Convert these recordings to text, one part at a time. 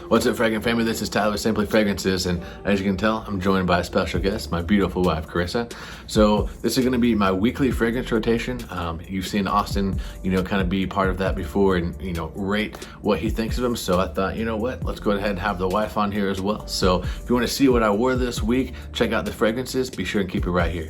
What's up, Fragrant family? This is Tyler with Simply Fragrances, and as you can tell, I'm joined by a special guest, my beautiful wife, Carissa. So this is going to be my weekly fragrance rotation. You've seen Austin, kind of be part of that before and, rate what he thinks of them. So I thought, you know what, let's go ahead and have the wife on here as well. So if you want to see what I wore this week, check out the fragrances. Be sure and keep it right here.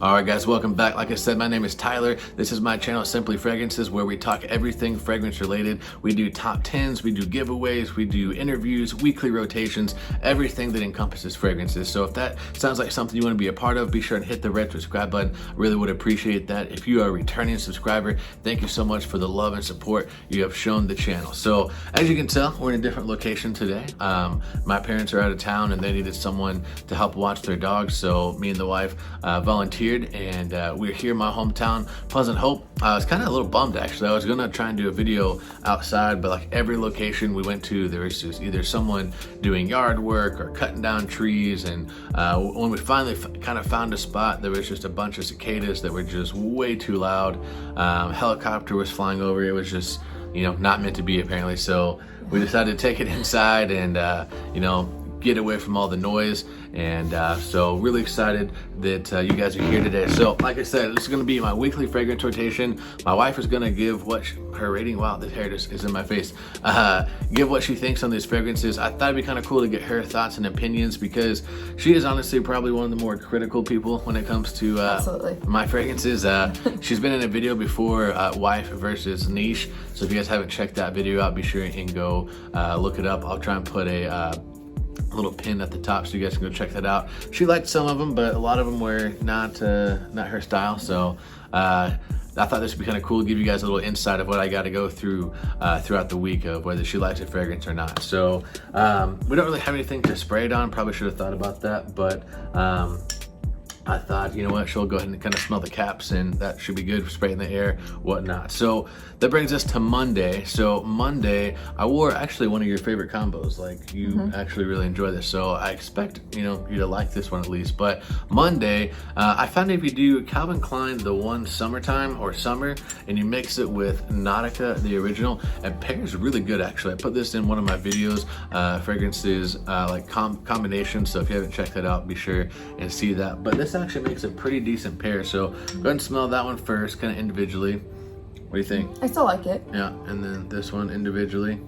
Alright guys, welcome back. Like I said, my name is Tyler. This is my channel, Simply Fragrances, where we talk everything fragrance related. We do top 10s, we do giveaways, we do interviews, weekly rotations, everything that encompasses fragrances. So if that sounds like something you want to be a part of, be sure and hit the red subscribe button. Really would appreciate that. If you are a returning subscriber, thank you so much for the love and support you have shown the channel. So as you can tell, we're in a different location today. My parents are out of town and they needed someone to help watch their dogs. So me and the wife volunteered, and we're here in my hometown, Pleasant Hope. I was kind of a little bummed actually. I was gonna try and do a video outside, but like every location we went to, there was just either someone doing yard work or cutting down trees. And when we finally kind of found a spot, there was just a bunch of cicadas that were just way too loud. Helicopter was flying over. It was just, not meant to be apparently. So we decided to take it inside and, get away from all the noise. And so really excited that you guys are here today. So like I said, this is going to be my weekly fragrance rotation. My wife is going to give her rating. Wow, this hair just is in my face. Give what she thinks on these fragrances. I thought it'd be kind of cool to get her thoughts and opinions, because she is honestly probably one of the more critical people when it comes to my fragrances. She's been in a video before, wife versus niche. So if you guys haven't checked that video out, be sure and go look it up. I'll try and put a little pin at the top so you guys can go check that out. She liked some of them, but a lot of them were not her style. So I thought this would be kind of cool to give you guys a little insight of what I got to go through throughout the week of whether she likes a fragrance or not. So we don't really have anything to spray it on. Probably should have thought about that, but I thought, you know what, she'll go ahead and kind of smell the caps and that should be good for spraying the air, whatnot. So that brings us to Monday. So Monday, I wore actually one of your favorite combos. Like you actually really enjoy this. So I expect, you to like this one at least. But Monday, I found if you do Calvin Klein, the one Summertime or Summer, and you mix it with Nautica, the original, it pairs really good actually. I put this in one of my videos, fragrances, like combination. So if you haven't checked that out, be sure and see that. But this actually makes a pretty decent pair. So go ahead and smell that one first, kind of individually. What do you think? I still like it. Yeah, and then this one individually.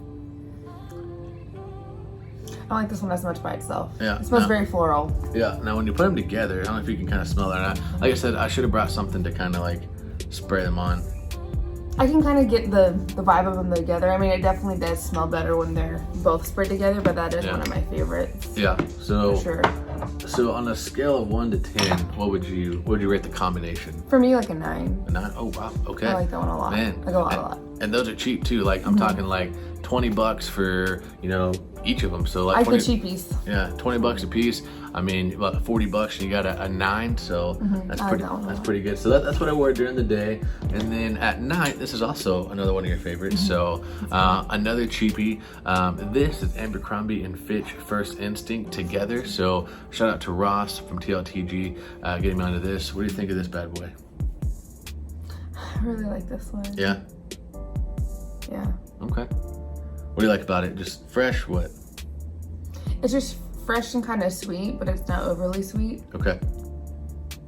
I don't like this one as much by itself. Yeah, it smells very floral. Yeah, now when you put them together, I don't know if you can kind of smell that or not. Like I said, I should have brought something to kind of like spray them on. I can kind of get the vibe of them together. I mean, it definitely does smell better when they're both sprayed together, but that is one of my favorites. Yeah, so for sure. So on a scale of 1 to 10, what would you rate the combination? For me, like a 9. A 9? Oh wow, okay. I like that one a lot. Man, I go out a lot. And those are cheap too. Like I'm talking like $20 for each of them. So like I like the cheapies. Yeah, $20 a piece. I mean, about $40 and you got a 9. So that's pretty good. So that's what I wore during the day. And then at night, this is also another one of your favorites. So another cheapie. This is Abercrombie and Fitch First Instinct together. So shout out to Ross from TLTG getting me onto this. What do you think of this bad boy? I really like this one. Yeah? Yeah. Okay. What do you like about it? Just fresh, what? It's just fresh and kind of sweet, but it's not overly sweet. Okay.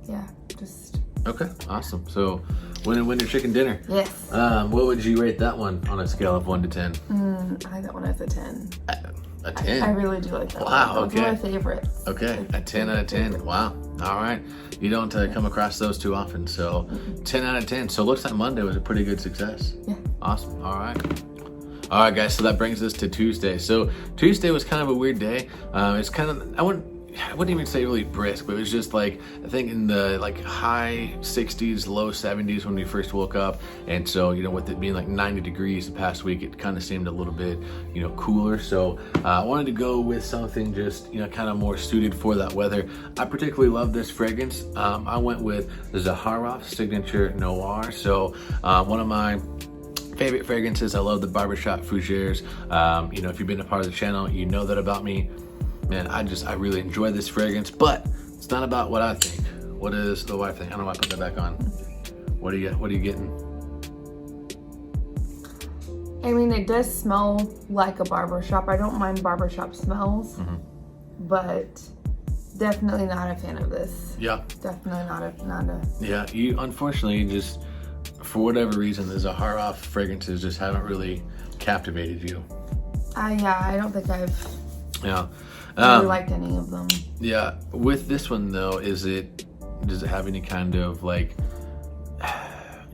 Yeah, just. Okay, awesome. So, winner chicken dinner. Yes. What would you rate that one on a scale of 1 to 10? I like that one as a 10. A 10? I really do like that one. Wow, okay. That's one of my favorites. Okay, a 10 out of 10. Wow. All right. You don't come across those too often. So, 10 out of 10. So, looks like Monday was a pretty good success. Yeah. Awesome. All right. All right, guys, so that brings us to Tuesday. So Tuesday was kind of a weird day. It's kind of, I wouldn't even say really brisk, but it was just like, I think in the like high 60s, low 70s when we first woke up. And so, with it being like 90 degrees the past week, it kind of seemed a little bit, cooler. So I wanted to go with something just, kind of more suited for that weather. I particularly love this fragrance. I went with the Zaharov Signature Noir. So one of my favorite fragrances. I love the barbershop fougères. You know, if you've been a part of the channel, you know that about me. Man, I really enjoy this fragrance, but it's not about what I think. What does the wife think? I don't know why I put that back on. What are you getting? I mean, it does smell like a barbershop. I don't mind barbershop smells, but definitely not a fan of this. Yeah. Definitely not a. Yeah, you unfortunately just, for whatever reason, the Zaharoff fragrances just haven't really captivated you. Yeah, I don't think I've Yeah. really liked any of them. Yeah, with this one though, does it have any kind of like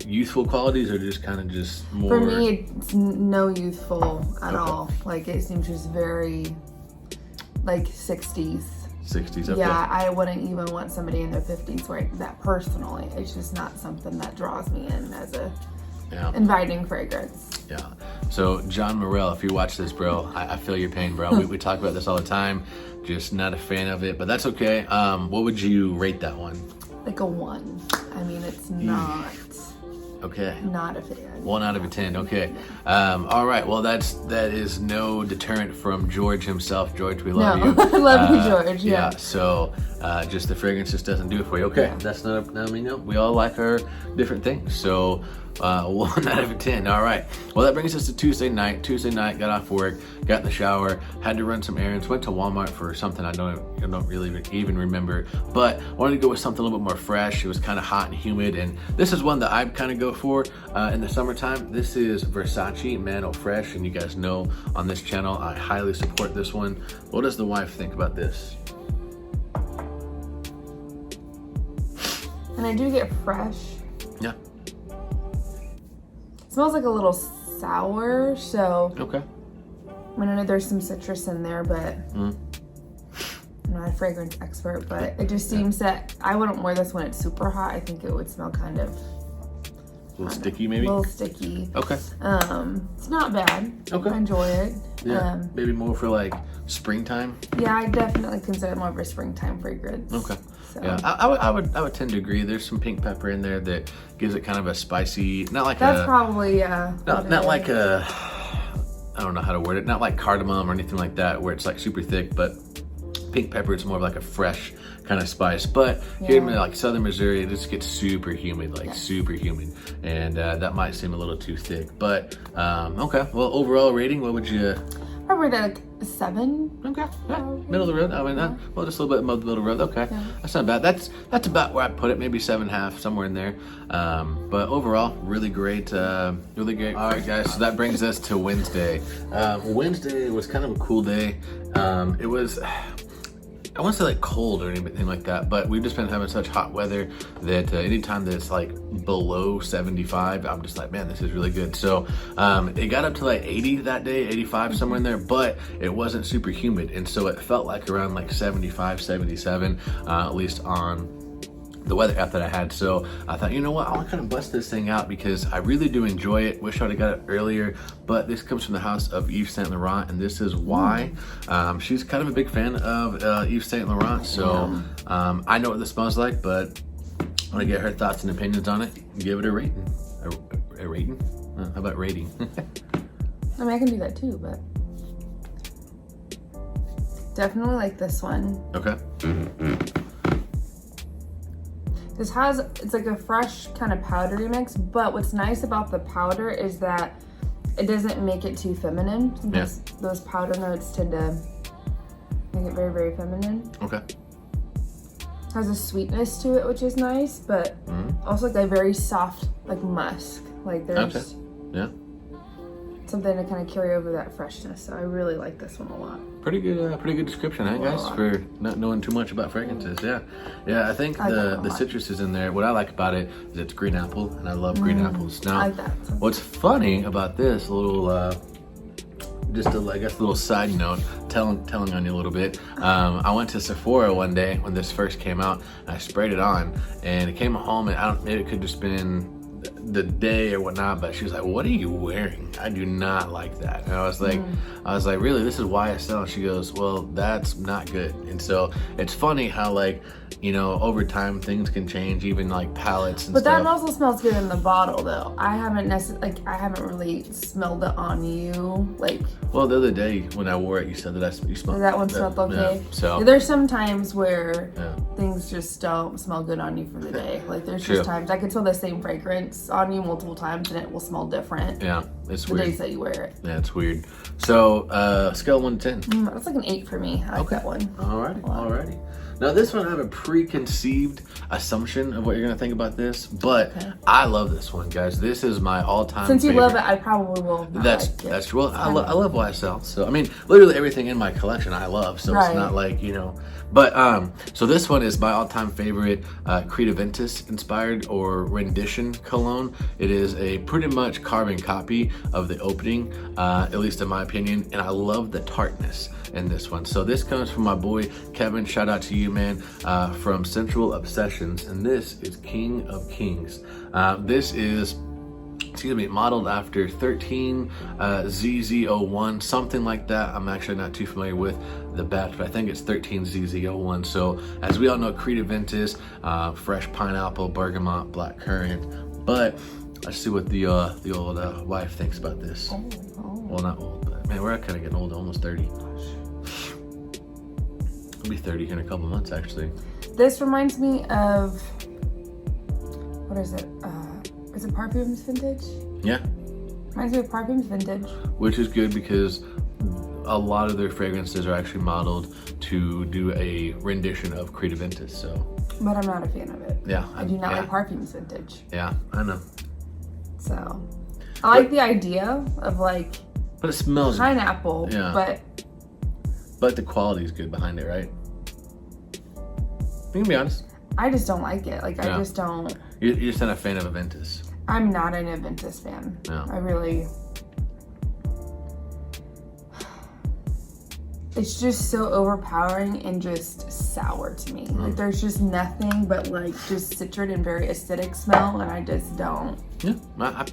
youthful qualities, or just kind of just more? For me, it's no youthful at all. Like, it seems just very like 60s. 60s, okay. Yeah, I wouldn't even want somebody in their 50s right that personally. It's just not something that draws me in as a inviting fragrance. Yeah. So John Morrell, if you watch this, bro, I feel your pain, bro. we talk about this all the time. Just not a fan of it, but that's okay. What would you rate that one? Like a 1. I mean, it's not. Okay. Not a fan. 1 out of 10. Okay. All right. Well, that is no deterrent from George himself. George, we love you. I love you, George. Yeah. So just the fragrance just doesn't do it for you. Okay. That's not. I mean, no, we all like our different things. So 1 out of 10. All right. Well, that brings us to Tuesday night. Tuesday night, got off work, got in the shower, had to run some errands, went to Walmart for something I don't really even remember, but wanted to go with something a little bit more fresh. It was kind of hot and humid, and this is one that I kind of go for in the summertime. This is Versace Man Eau Fresh, and you guys know on this channel I highly support this one. What does the wife think about this? And I do get fresh. Yeah. It smells like a little sour, so. Okay. I mean, I know there's some citrus in there, but I'm not a fragrance expert, but it just seems that I wouldn't wear this when it's super hot. I think it would smell kind of A little sticky, maybe? A little sticky. Okay. It's not bad. Okay. I enjoy it. Yeah. Maybe more for like springtime. Yeah, I definitely consider it more of a springtime fragrance. Okay. So. Yeah, I would tend to agree. There's some pink pepper in there that gives it kind of a spicy, not like That's probably not like a, I don't know how to word it, not like cardamom or anything like that where it's like super thick, but pink pepper is more of like a fresh kind of spice. But here in like southern Missouri, it just gets super humid, like super humid, and that might seem a little too thick. But okay, well, overall rating, what would you? Probably like a 7. Okay, yeah. Middle of the road. I mean, well, just a little bit above the middle of the road. Okay, that's not bad. That's about where I put it. Maybe 7.5, somewhere in there. But overall, really great, really great. All right, guys. So that brings us to Wednesday. Wednesday was kind of a cool day. It was, I won't say like cold or anything like that, but we've just been having such hot weather that anytime that it's like below 75, I'm just like, man, this is really good. So it got up to like 80 that day, 85, somewhere in there, but it wasn't super humid. And so it felt like around like 75, 77, at least on the weather app that I had. So I thought, you know what, I want to kind of bust this thing out because I really do enjoy it. Wish I would have got it earlier, but this comes from the house of Yves Saint Laurent, and this is why. She's kind of a big fan of Yves Saint Laurent, so I know what this smells like, but I want to get her thoughts and opinions on it and give it a rating. A rating? How about rating? I mean, I can do that too, but definitely like this one. Okay. This it's like a fresh kind of powdery mix, but what's nice about the powder is that it doesn't make it too feminine. Sometimes those powder notes tend to make it very, very feminine. Okay. Has a sweetness to it, which is nice, but also like a very soft, like musk. Like there's something to kind of carry over that freshness. So I really like this one a lot. Pretty good description, huh, guys, for not knowing too much about fragrances. Yeah. I think the citrus is in there. What I like about it is it's green apple, and I love green apples. Now, I like that. What's funny about this little, just a little side note, telling on you a little bit. I went to Sephora one day when this first came out, and I sprayed it on, and it came home, and maybe it could just been the day or whatnot, but she was like, what are you wearing? I do not like that. And I was like, really, this is YSL? She goes, well, that's not good. And so it's funny how, like, you know, over time things can change, even like palettes and but stuff. But that also smells good in the bottle, though. I haven't really smelled it on you. Like, well, the other day when I wore it, you said that you smelled that one smelled okay. Yeah, so there's some times where things just don't smell good on you for the day. Like, there's just times I could smell the same fragrance on you multiple times and it will smell different. Yeah, it's the weird. days that you wear it. Yeah, it's weird. So, scale of 1 to 10. That's like an 8 for me. I like that one. Alrighty. Now this one, I have a preconceived assumption of what you're gonna think about this, but I love this one, guys. This is my all-time Since you favorite. love it, I probably will. That's true. Well, I love YSL. So I mean, literally everything in my collection I love. So it's not like, you know. But so this one is my all-time favorite Creed Aventus inspired or rendition cologne. It is a pretty much carbon copy of the opening, at least in my opinion, and I love the tartness in this one. So this comes from my boy Kevin. Shout out to you, man, from Central Obsessions, and this is King of Kings. This is, excuse me, modeled after 13 ZZ01, something like that. I'm actually not too familiar with the batch, but I think it's 13 ZZ01. So as we all know, Creed Aventus, fresh pineapple, bergamot, black currant. But let's see what the old wife thinks about this. Well, not old, but man, we're kind of getting old, almost 30. I'll be 30 here in a couple months, actually. This reminds me of, what is it? Is it Perfumes Vintage? Yeah. Reminds me of Perfumes Vintage. Which is good because a lot of their fragrances are actually modeled to do a rendition of Creed Aventus, so. But I'm not a fan of it. Yeah. I do not like Perfumes Vintage. Yeah, I know. So, I like the idea of like, but it smells pineapple, but the quality is good behind it, right? You can be honest. I just don't like it. Like, I just don't. You're just not a fan of Aventus. I'm not an Aventus fan. No. I really. It's just so overpowering and just sour to me. Like, there's just nothing but like just citron and very acidic smell, and I just don't. Yeah,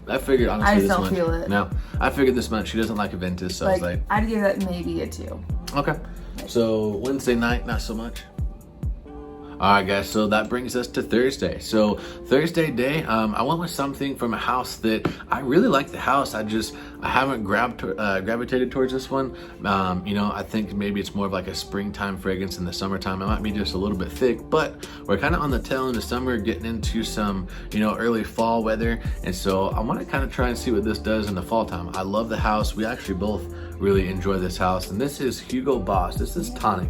I figured honestly. I just don't feel it. No, I figured this much. She doesn't like Aventus, so I was like, I'd give that maybe a 2. Okay. So Wednesday night, not so much. All right, guys, so that brings us to Thursday. So Thursday day, I went with something from a house that I really like the house. I haven't gravitated towards this one. You know, I think maybe it's more of like a springtime fragrance in the summertime. It might be just a little bit thick, but we're kind of on the tail end of summer, getting into some, you know, early fall weather. And so I want to kind of try and see what this does in the fall time. I love the house. We actually both really enjoy this house, and this is Hugo Boss. This is Tonic.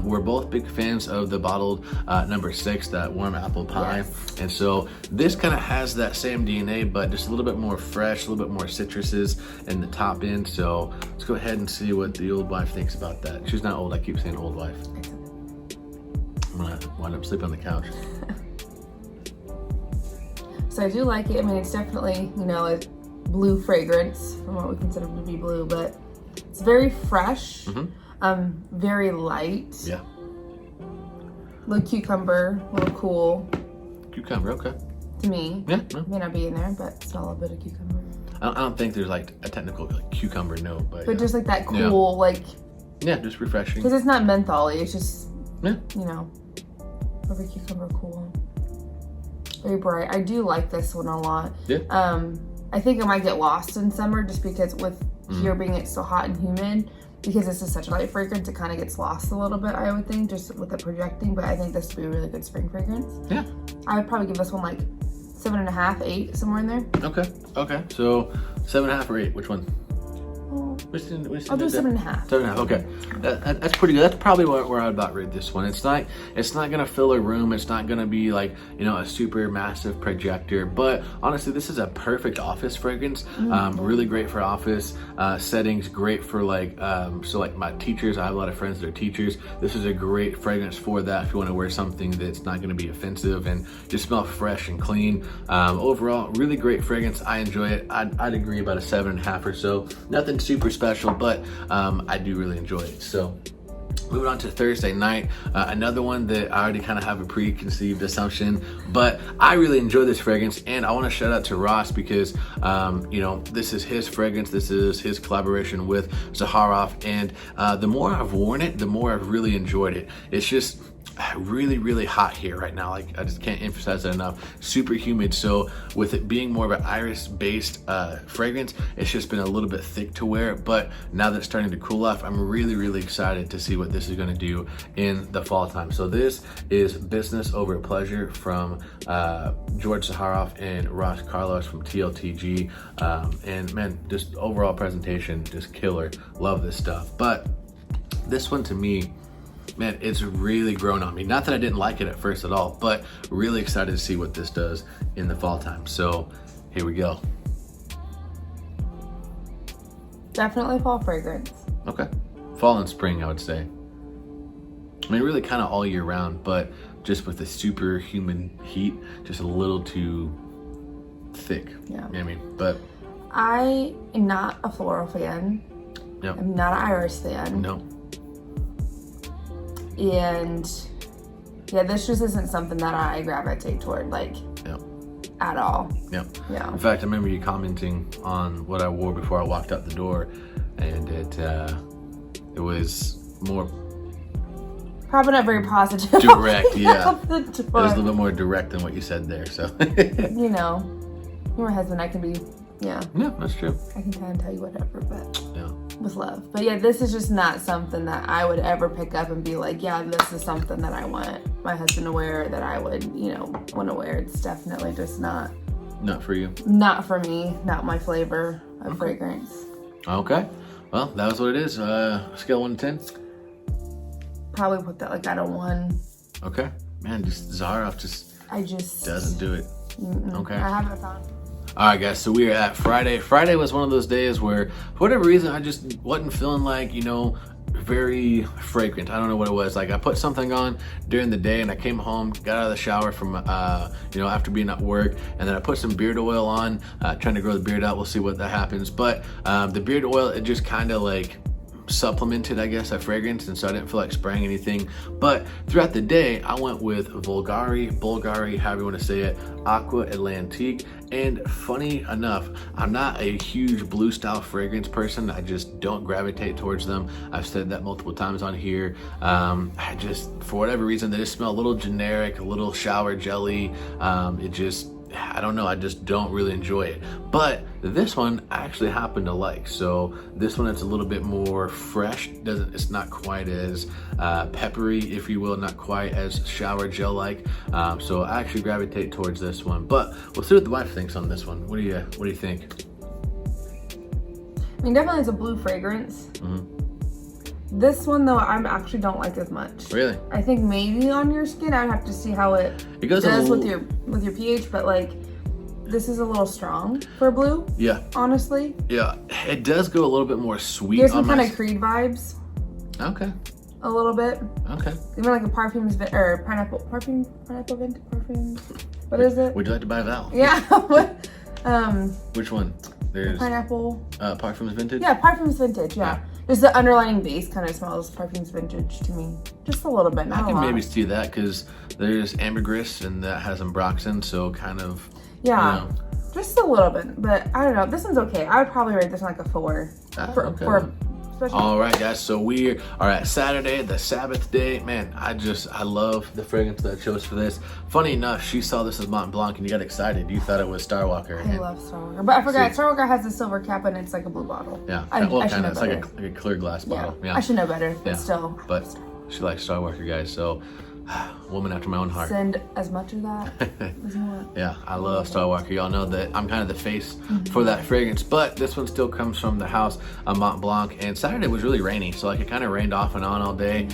We're both big fans of the bottled number 6, that warm apple pie. And so this kind of has that same DNA, but just a little bit more fresh, a little bit more citruses in the top end. So let's go ahead and see what the old wife thinks about that. She's not old. I keep saying old wife. I'm gonna wind up sleeping on the couch. So I do like it. I mean, it's definitely, you know, a blue fragrance from what we consider to be blue, but it's very fresh, very light. Yeah. Little cucumber, little cool. Cucumber, okay. To me. Yeah. No. May not be in there, but smell a bit of cucumber. I don't think there's like a technical like cucumber note, but just like that cool, like. Yeah, just refreshing. Because it's not mentholy, it's just, you know, very cucumber cool. Very bright. I do like this one a lot. Yeah. I think I might get lost in summer just because with here being it's so hot and humid, because this is such a light fragrance, it kind of gets lost a little bit, I would think, just with the projecting, but I think this would be a really good spring fragrance. Yeah. I would probably give this one like 7.5, 8, somewhere in there. Okay. So 7.5 or 8, which one? I'll do 7.5. 7.5. Okay, that's pretty good. That's probably where I'd about rate this one. It's not gonna fill a room. It's not gonna be like, you know, a super massive projector. But honestly, this is a perfect office fragrance. Really great for office settings. Great for like so like my teachers. I have a lot of friends that are teachers. This is a great fragrance for that. If you want to wear something that's not gonna be offensive and just smell fresh and clean. Overall, really great fragrance. I enjoy it. I'd agree about a 7.5 or so. Nothing super special, but I do really enjoy it. So Moving on to Thursday night, another one that I already kind of have a preconceived assumption, but I really enjoy this fragrance, and I want to shout out to Ross because, you know, this is his fragrance. This is his collaboration with Zaharov, and the more I've worn it, the more I've really enjoyed it. It's just really hot here right now. Like, I just can't emphasize that enough. Super humid, so with it being more of an iris based fragrance, it's just been a little bit thick to wear, but now that it's starting to cool off, I'm really excited to see what this is going to do in the fall time. So this is Business Over Pleasure from George Zaharoff and Ross Carlos from TLTG, and man, just overall presentation just killer. Love this stuff. But this one to me, man, it's really grown on me. Not that I didn't like it at first at all, but really excited to see what this does in the fall time. So here we go. Definitely fall fragrance. Okay. Fall and spring, I would say. I mean, really kind of all year round, but just with the super humid heat, just a little too thick. Yeah. You know what I mean? But I am not a floral fan. Yep. I'm not an iris fan. No. And yeah, this just isn't something that I gravitate toward, like, Yep. at all. Yep. Yeah. In fact, I remember you commenting on what I wore before I walked out the door, and it was more Probably not very positive. direct. Yeah. Out the It was a door. little bit more direct than what you said there. So You know, you're my husband. I can be, yeah, yeah, that's true. I can kind of tell you whatever, but Yeah. with love. But yeah, this is just not something that I would ever pick up and be like, yeah, this is something that I want my husband to wear, that I would, you know, want to wear. It's definitely just not Not for you. Not for me, not my flavor of fragrance. Okay. Well, that was what it is. Scale 1 to 10. Probably put that like at a 1. Okay. Man, just Zaharoff just I just doesn't do it. Okay. I haven't found. All right, guys, so we are at Friday. Friday was one of those days where, for whatever reason, I just wasn't feeling like, you know, very fragrant. I don't know what it was. Like, I put something on during the day and I came home, got out of the shower from, you know, after being at work, and then I put some beard oil on, trying to grow the beard out. We'll see what that happens. But the beard oil, it just kind of like supplemented, I guess, a fragrance, and so I didn't feel like spraying anything. But throughout the day, I went with Bulgari, however you want to say it, Aqua Atlantique. And funny enough, I'm not a huge blue style fragrance person. I just don't gravitate towards them. I've said that multiple times on here. I just, for whatever reason, they just smell a little generic, a little shower jelly. It just, I don't know, I just don't really enjoy it. But this one I actually happen to like. So this one, it's a little bit more fresh. It's not quite as peppery, if you will, not quite as shower gel like. So I actually gravitate towards this one. But we'll see what the wife thinks on this one. What do you think? I mean, definitely it's a blue fragrance. This one though, I actually don't like as much. Really? I think maybe on your skin, I'd have to see how it goes does with your pH, but like, this is a little strong for blue. Yeah. Honestly. Yeah, it does go a little bit more sweet. There's some kind of Creed vibes. Okay. A little bit. Okay. Even like a perfumes or pineapple perfume. What is it? Would you like to buy Val? Yeah. What? Which one? There's Pineapple. Parfums Vintage? Yeah, Parfums Vintage, yeah. Just the underlying base kind of smells Parfums Vintage to me. Just a little bit, not I a can lot. maybe see that because there's ambergris and that has ambroxan, so kind of, Yeah, you know. just a little bit. But I don't know, this one's okay. I would probably rate this one like a 4. Okay. Especially All right, guys, so we are at Saturday, the Sabbath day. Man, I love the fragrance that I chose for this. Funny enough, she saw this as Mont Blanc and you got excited. You thought it was Starwalker. I love Starwalker. But I forgot, Starwalker has a silver cap and it's like a blue bottle. Yeah, I well, should kind know of. It's like better. a clear glass bottle. Yeah. I should know better, but Yeah. still. But she likes Starwalker, guys, so woman after my own heart. Send as much of that as you want. Yeah, I love Starwalker. Y'all know that I'm kind of the face for that fragrance, but this one still comes from the house of Mont Blanc, and Saturday was really rainy, so like it kind of rained off and on all day,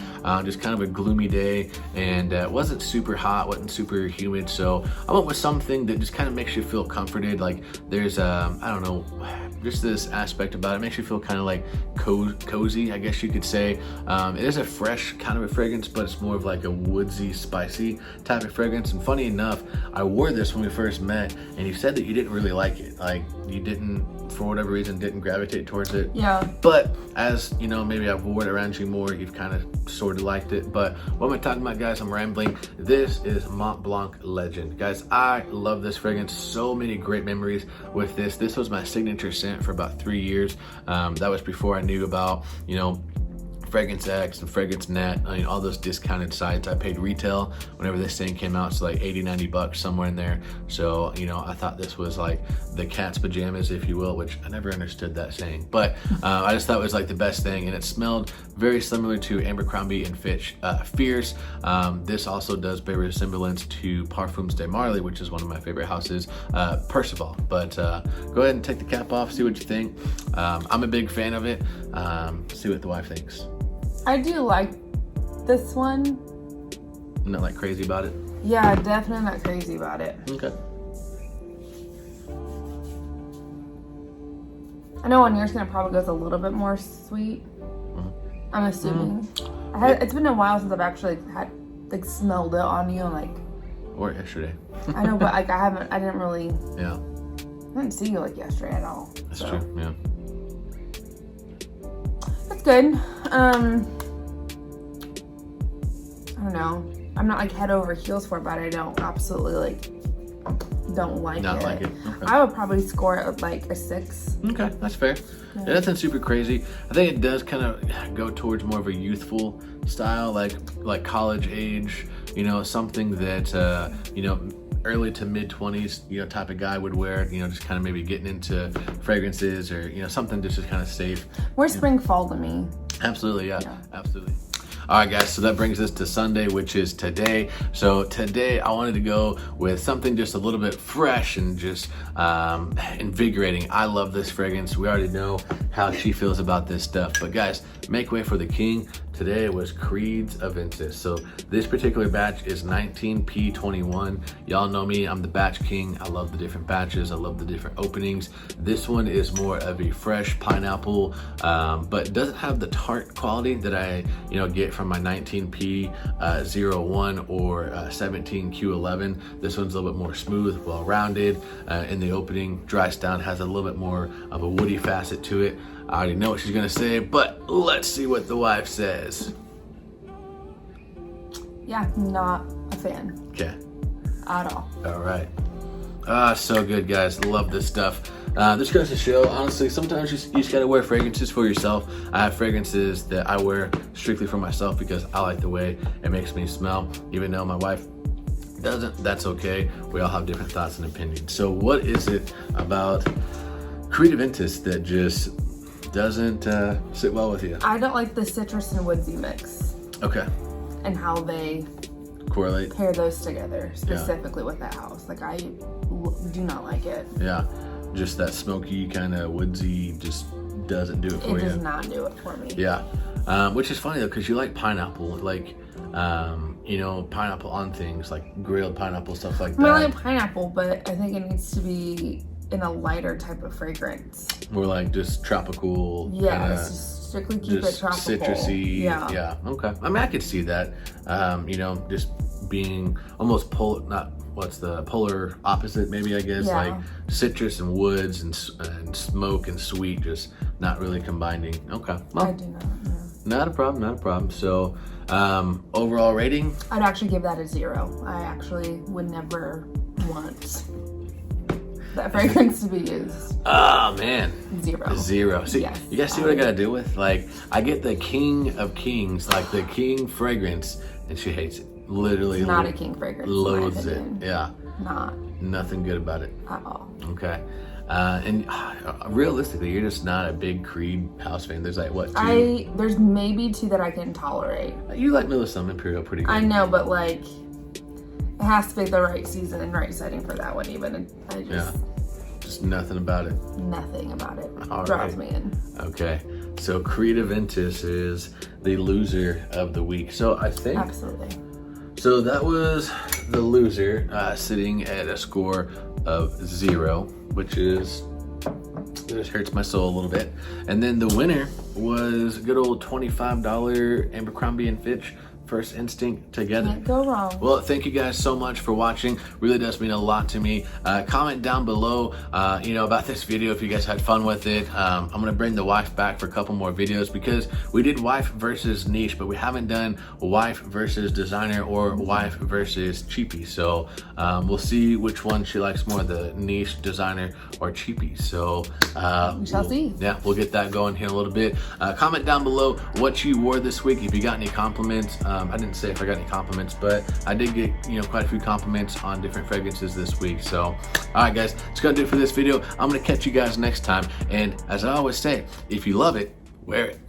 just kind of a gloomy day, and it wasn't super hot, wasn't super humid, so I went with something that just kind of makes you feel comforted. Like there's, I don't know, just this aspect about it makes you feel kind of like cozy, I guess you could say. It is a fresh kind of a fragrance, but it's more of like a wood woodsy, spicy type of fragrance. And funny enough, I wore this when we first met, and you said that you didn't really like it. Like, you didn't, for whatever reason, didn't gravitate towards it. Yeah. But as you know, maybe I've worn it around you more, you've kind of sort of liked it. But what am I talking about, guys? I'm rambling. This is Mont Blanc Legend. Guys, I love this fragrance. So many great memories with this. This was my signature scent for about 3 years. That was before I knew about, you know, Fragrance X and Fragrance Net, I mean, all those discounted sites. I paid retail whenever this thing came out. It's like 80, 90 bucks, somewhere in there. So, you know, I thought this was like the cat's pajamas, if you will, which I never understood that saying. But I just thought it was like the best thing. And it smelled very similar to Abercrombie and Fitch Fierce. This also does bear resemblance to Parfums de Marly, which is one of my favorite houses, Percival. But go ahead and take the cap off, see what you think. I'm a big fan of it. See what the wife thinks. I do like this one. Not like crazy about it? Yeah, definitely not crazy about it. Okay. I know on yours gonna probably goes a little bit more sweet. I'm assuming. It's been a while since I've actually had like smelled it on you, and like. Or yesterday. I know, but like I didn't really. Yeah. I didn't see you like yesterday at all. That's true. Yeah. That's good. I don't know. I'm not like head over heels for it, but I don't absolutely like don't like Not it. like it. Okay. I would probably score it like a 6. Okay, that's fair. Yeah, nothing super crazy. I think it does kind of go towards more of a youthful style, like college age. You know, something that you know, early to mid 20s, you know, type of guy would wear. You know, just kind of maybe getting into fragrances, or you know, something just kind of safe. More spring fall to me. Absolutely, yeah. Absolutely. All right, guys, so that brings us to Sunday, which is today. So today I wanted to go with something just a little bit fresh and just invigorating. I love this fragrance. We already know how she feels about this stuff. But guys, make way for the king. Today was Creed's Aventus. So this particular batch is 19P21. Y'all know me, I'm the batch king. I love the different batches. I love the different openings. This one is more of a fresh pineapple, but doesn't have the tart quality that I, you know, get from my 19P01 or 17Q11. This one's a little bit more smooth, well-rounded. In the opening, dries down, has a little bit more of a woody facet to it. I already know what she's gonna say, but let's see what the wife says. Yeah, not a fan. Okay. At all. All right. So good, guys. Love this stuff. This goes to show, honestly, sometimes you just gotta wear fragrances for yourself. I have fragrances that I wear strictly for myself because I like the way it makes me smell. Even though my wife doesn't, that's okay. We all have different thoughts and opinions. So what is it about Creed Aventus that just doesn't sit well with you? I don't like the citrus and woodsy mix. Okay. And how they correlate, pair those together, specifically with that house. Like, I do not like it. Yeah, just that smoky kind of woodsy just doesn't do it for you. It does not do it for me. Yeah, which is funny though, because you like pineapple, like you know, pineapple on things, like grilled pineapple, stuff like that. I like pineapple, but I think it needs to be in a lighter type of fragrance. More like just tropical. Yeah, just strictly keep it tropical. Citrusy. Yeah. Okay. I mean, I could see that. You know, just being almost polar opposite, maybe, I guess. Yeah. Like citrus and woods and smoke and sweet, just not really combining. Okay. Well, I do not. Yeah. Not a problem. Not a problem. So, overall rating? I'd actually give that a 0. I actually would never want that fragrance to be used. Oh man. 0. 0. See, yes, you guys see what I gotta deal with? Like, I get the king of kings, like the king fragrance, and she hates it. Literally. It's not a king fragrance. Loathes it. Yeah. Not. Nothing good about it. At all. Okay. And realistically, you're just not a big Creed house fan. There's like, what, 2? There's maybe 2 that I can tolerate. You like Millisome Imperial pretty good. I know, but like, it has to be the right season and right setting for that one even. And I just nothing about it. Nothing about it. All Draws right. me in. Okay. So Creed Aventus is the loser of the week. So I think... Absolutely. So that was the loser, sitting at a score of 0, which is... It just hurts my soul a little bit. And then the winner was good old $25 Abercrombie & Fitch first instinct together. Can't go wrong. Well, thank you guys so much for watching. Really does mean a lot to me. Comment down below, about this video if you guys had fun with it. I'm gonna bring the wife back for a couple more videos because we did wife versus niche, but we haven't done wife versus designer or wife versus cheapie. So we'll see which one she likes more, the niche, designer, or cheapie. So we shall see. Yeah, we'll get that going here in a little bit. Comment down below what you wore this week. If you got any compliments, I didn't say if I got any compliments, but I did get quite a few compliments on different fragrances this week. So all right guys, that's gonna do it for this video. I'm gonna catch you guys next time, and as I always say, if you love it, wear it.